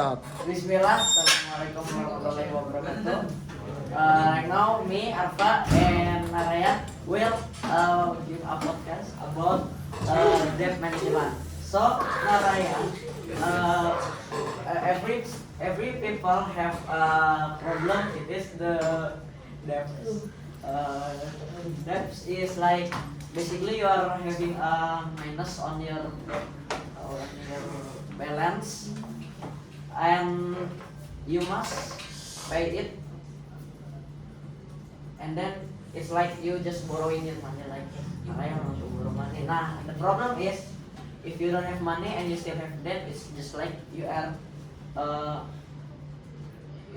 Bismillah, Assalamualaikum warahmatullahi wabarakatuh. Right now, me, Arfa, and Naraya will give a podcast about debt management. So, Naraya, uh, every people have a problem. It is the debt. Uh, Debt is like basically you are having a minus on your debt, on your balance, and you must pay it, and then it's like you just borrowing your money, like I want to borrow money. Nah, the problem is if you don't have money and you still have debt, it's just like you are uh,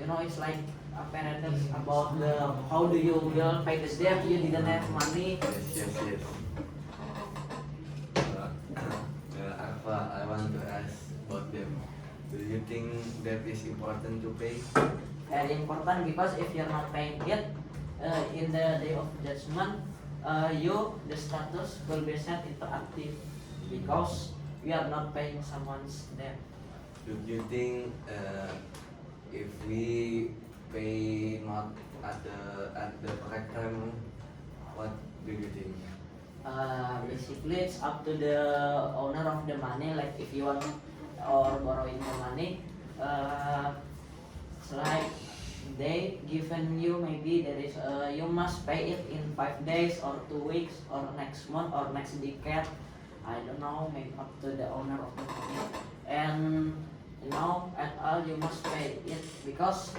it's like a paradox about the how do you will pay this debt, you didn't have money. Yes. Alpha, I want to ask about them. Do you think that is important to pay? Very important, because if you're not paying it in the day of judgment, the status will be set into active, because we are not paying someone's debt. Do you think if we pay not at the correct time, what do you think? Basically it's up to the owner of the money, like if you want or borrowing the money, it's like they given you, maybe there is you must pay it in 5 days or 2 weeks or next month or next decade. I don't know, maybe up to the owner of the money. And at all you must pay it, because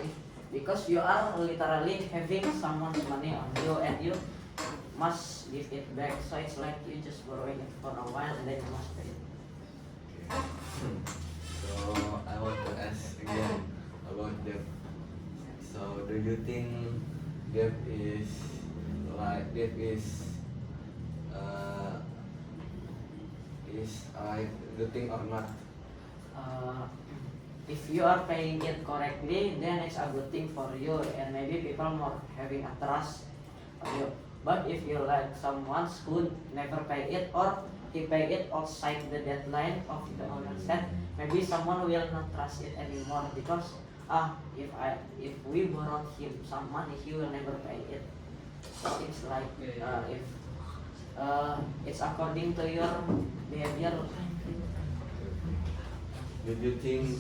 you are literally having someone's money on you, and you must give it back. So it's like you just borrowing it for a while and then you must pay it. Okay. So I want to ask again about debt. So do you think debt is uh, like good thing or not? Uh, if you are paying it correctly, then it's a good thing for you, and maybe people more having a trust on you. But if you like someone who never pay it, or he pay it outside the deadline of the owner set, maybe someone will not trust it anymore, because if we borrow him some money, he will never pay it. So it's like if it's according to your behavior. Do you think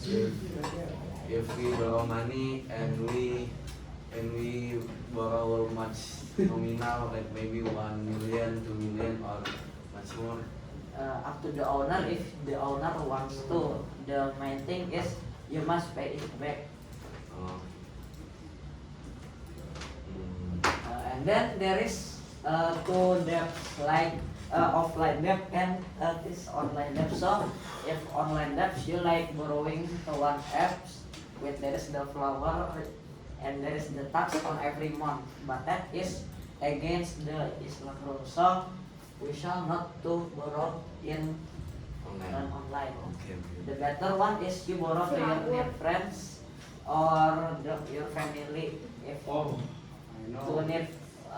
if we borrow money and we borrow much nominal, like maybe 1 million, 2 million, or much more? Up to the owner, if the owner wants to. The main thing is you must pay it back. Oh. And then there is two debts, like offline debt and this online debt. So if online debt, you like borrowing to one apps with there is the flower and there is the tax on every month, but that is against the Islam rule. So we shall not to borrow in online. Okay. The better one is you borrow to your near friends or your family. If to need,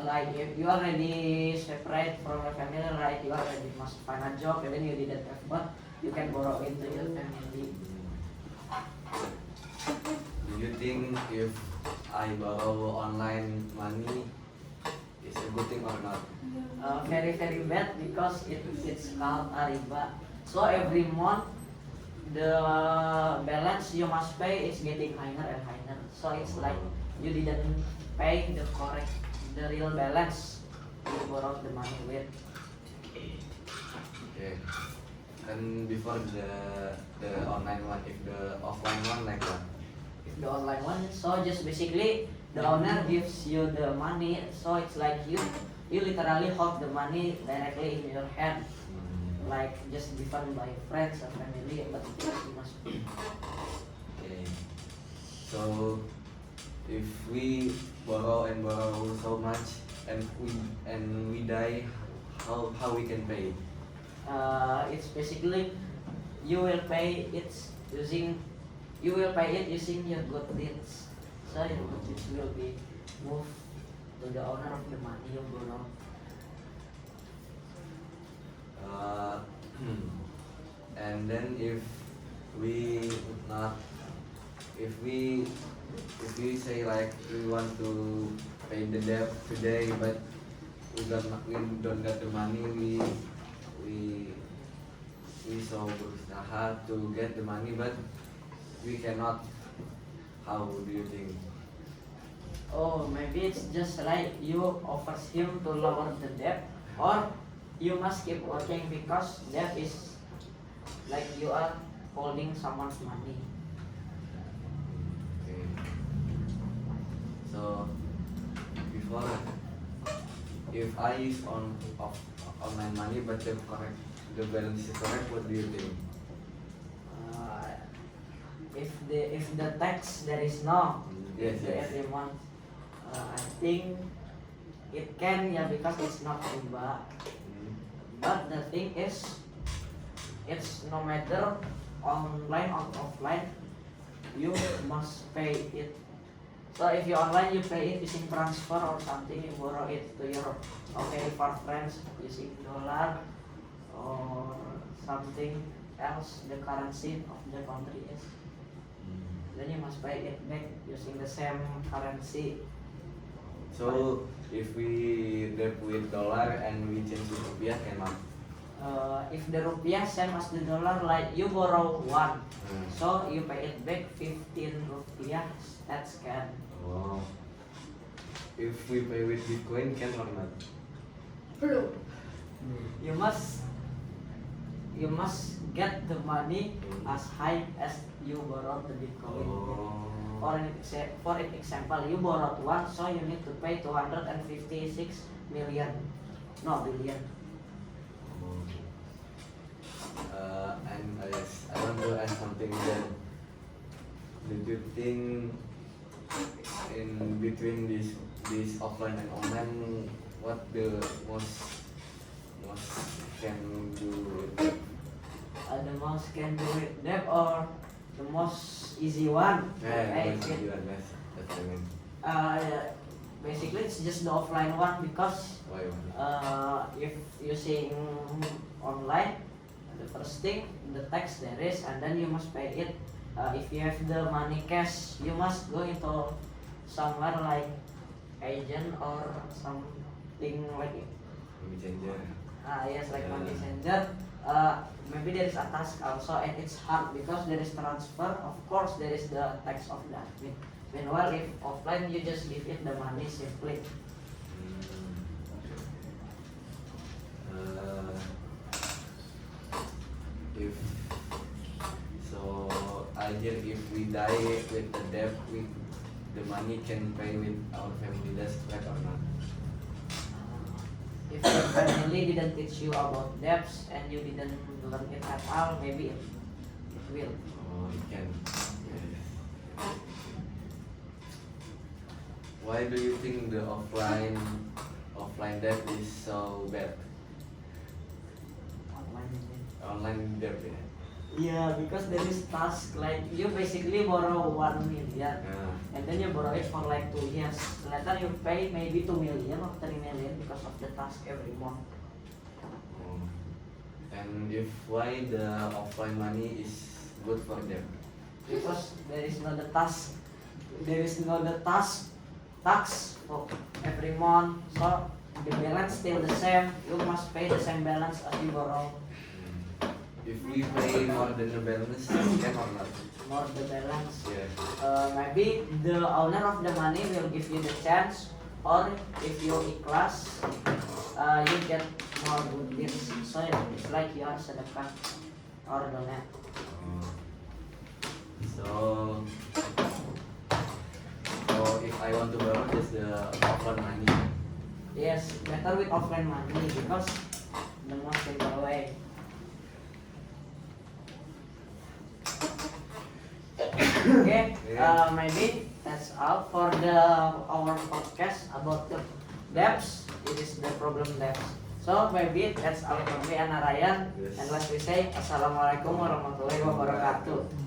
like if you already separate from your family, like you already must find a job and then you didn't have one, you can borrow into your family. Do you think if I borrow online money is a good thing or not? Very very bad, because it's called a riba. So every month the balance you must pay is getting higher and higher. So it's like you didn't pay the real balance you borrowed the money with. Okay. And before the online one, if the offline one, like what? If the online one, so just basically the owner gives you the money, so it's like you literally hold the money directly in your hand, like just given by friends or family, but you must pay. Okay. So if we borrow so much and we die, how we can pay? It's basically you will pay it using your good deeds. So your good deeds will be moved to the owner of the money you borrow. And then if we not if we say like we want to pay the debt today, but we don't get the money, we so berusaha to get the money, but we cannot. How do you think? Oh, maybe it's just like you offers him to lower the debt, or you must keep working because debt is like you are holding someone's money. Okay. So before, if I use online money but the balance is correct, what do you think? Uh, if the tax there is no Yes, yes. every month, I think it can, yeah, because it's not riba. But the thing is, it's no matter online or offline, you must pay it. So if you online, you pay it using transfer or something, you borrow it to your for friends using dollar or something else, the currency of the country is. Then you must pay it back using the same currency. So if we debt with dollar and we change to rupiah, cannot. If the rupiah same as the dollar, like you borrow one, so you pay it back 15 rupiah. That's can. Oh. If we pay with Bitcoin, can or not? You must get the money as high as you borrowed the Bitcoin. Oh. For example, you borrowed one, so you need to pay 256 million, no billion. And I want to ask something then. Do you think in between this offline and online, what the most can do with it? The most can do it debt or the most easy one. Yeah, Okay, that's what I mean. Basically it's just the offline one because Why? if using online, the first thing the tax there is, and then you must pay it. If you have the money cash, you must go into somewhere like agent or something like it. Maybe changer. Yes, like Yeah. money changer. Maybe there is a task also, and it's hard because there is transfer. Of course, there is the tax of that. Meanwhile, if offline, you just give it the money simply. If so, either if we die with the debt, the money can pay with our family. That's correct or not? If your family didn't teach you about debts and you didn't learn it at all, maybe it will. Oh, it can. Yes. Why do you think the offline debt is so bad? Online debt, yeah. Yeah, because there is task like you basically borrow 1 million, Yeah. and then you borrow it for like 2 years. Later you pay maybe 2 million or 3 million because of the task every month. Oh. And if why the offline money is good for them? Because there is no the task, tax for every month, so the balance still the same. You must pay the same balance as you borrow. If we pay more than the balance, can or not? More the balance. Yeah. Maybe the owner of the money will give you the chance, or if you ikhlas, you get more good deals. So it's like you are sedekah or donate. So if I want to borrow, just the offline money. Yes, better with offline money because the most simple way. Okay, maybe that's all for our podcast about the debts. It is the problem debts. So maybe that's all from me, Ana Ryan. Yes. And last we say, Assalamualaikum warahmatullahi wabarakatuh.